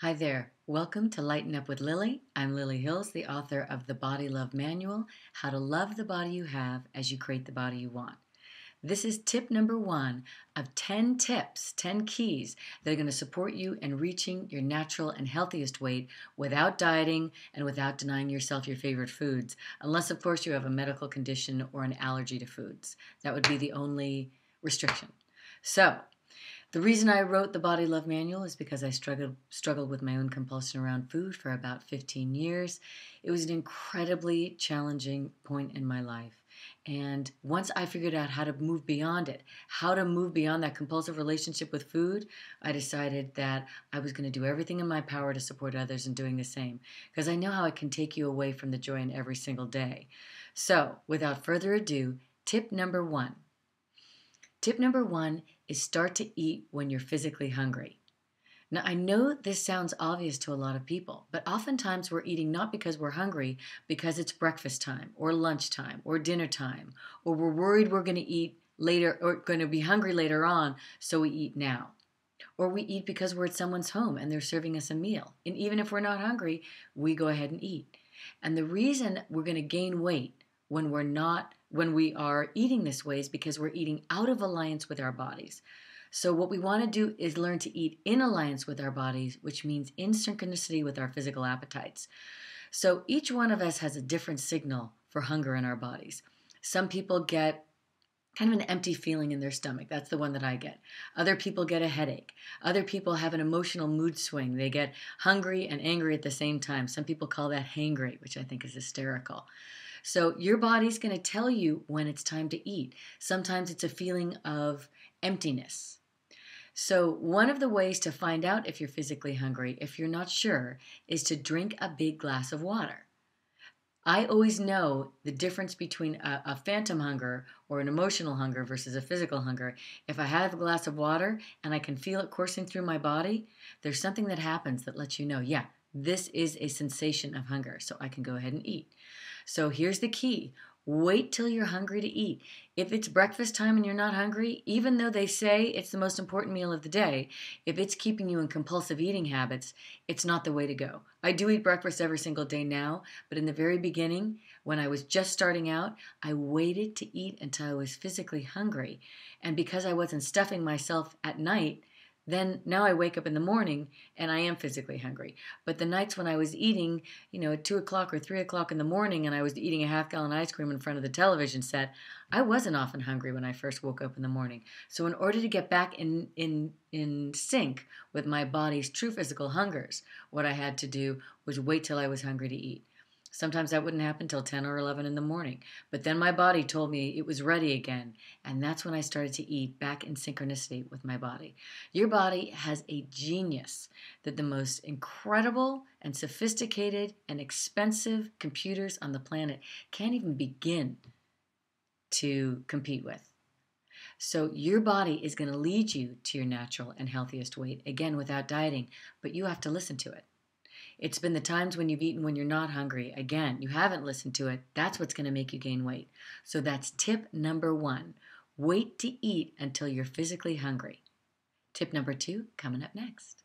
Hi there. Welcome to Lighten Up with Lily. I'm Lily Hills, the author of The Body Love Manual, How to Love the Body You Have as You Create the Body You Want. This is tip number 1 of 10 tips, 10 keys that are going to support you in reaching your natural and healthiest weight without dieting and without denying yourself your favorite foods, unless, of course, you have a medical condition or an allergy to foods. That would be the only restriction. So, the reason I wrote the Body Love Manual is because I struggled with my own compulsion around food for about 15 years. It was an incredibly challenging point in my life. And once I figured out how to move beyond it, how to move beyond that compulsive relationship with food, I decided that I was going to do everything in my power to support others in doing the same, because I know how it can take you away from the joy in every single day. So, without further ado, tip number 1. Tip number 1 is start to eat when you're physically hungry. Now, I know this sounds obvious to a lot of people, but oftentimes we're eating not because we're hungry, because it's breakfast time or lunchtime or dinner time, or we're worried we're going to eat later or going to be hungry later on, so we eat now. Or we eat because we're at someone's home and they're serving us a meal. And even if we're not hungry, we go ahead and eat. And the reason we're going to gain weight when we are eating this way is because we're eating out of alliance with our bodies. So what we want to do is learn to eat in alliance with our bodies, which means in synchronicity with our physical appetites. So each one of us has a different signal for hunger in our bodies. Some people get kind of an empty feeling in their stomach. That's the one that I get. Other people get a headache. Other people have an emotional mood swing. They get hungry and angry at the same time. Some people call that hangry, which I think is hysterical. So your body's going to tell you when it's time to eat. Sometimes it's a feeling of emptiness. So one of the ways to find out if you're physically hungry, if you're not sure, is to drink a big glass of water. I always know the difference between a phantom hunger or an emotional hunger versus a physical hunger. If I have a glass of water and I can feel it coursing through my body, there's something that happens that lets you know, yeah, this is a sensation of hunger, so I can go ahead and eat. So here's the key. Wait till you're hungry to eat. If it's breakfast time and you're not hungry, even though they say it's the most important meal of the day, if it's keeping you in compulsive eating habits, it's not the way to go. I do eat breakfast every single day now, but in the very beginning, when I was just starting out, I waited to eat until I was physically hungry. And because I wasn't stuffing myself at night, then now I wake up in the morning and I am physically hungry. But the nights when I was eating, at 2 o'clock or 3 o'clock in the morning and I was eating a half-gallon ice cream in front of the television set, I wasn't often hungry when I first woke up in the morning. So in order to get back in sync with my body's true physical hungers, what I had to do was wait till I was hungry to eat. Sometimes that wouldn't happen till 10 or 11 in the morning. But then my body told me it was ready again. And that's when I started to eat back in synchronicity with my body. Your body has a genius that the most incredible and sophisticated and expensive computers on the planet can't even begin to compete with. So your body is going to lead you to your natural and healthiest weight, again, without dieting, but you have to listen to it. It's been the times when you've eaten when you're not hungry. Again, you haven't listened to it. That's what's going to make you gain weight. So that's tip number 1. Wait to eat until you're physically hungry. Tip number 2 coming up next.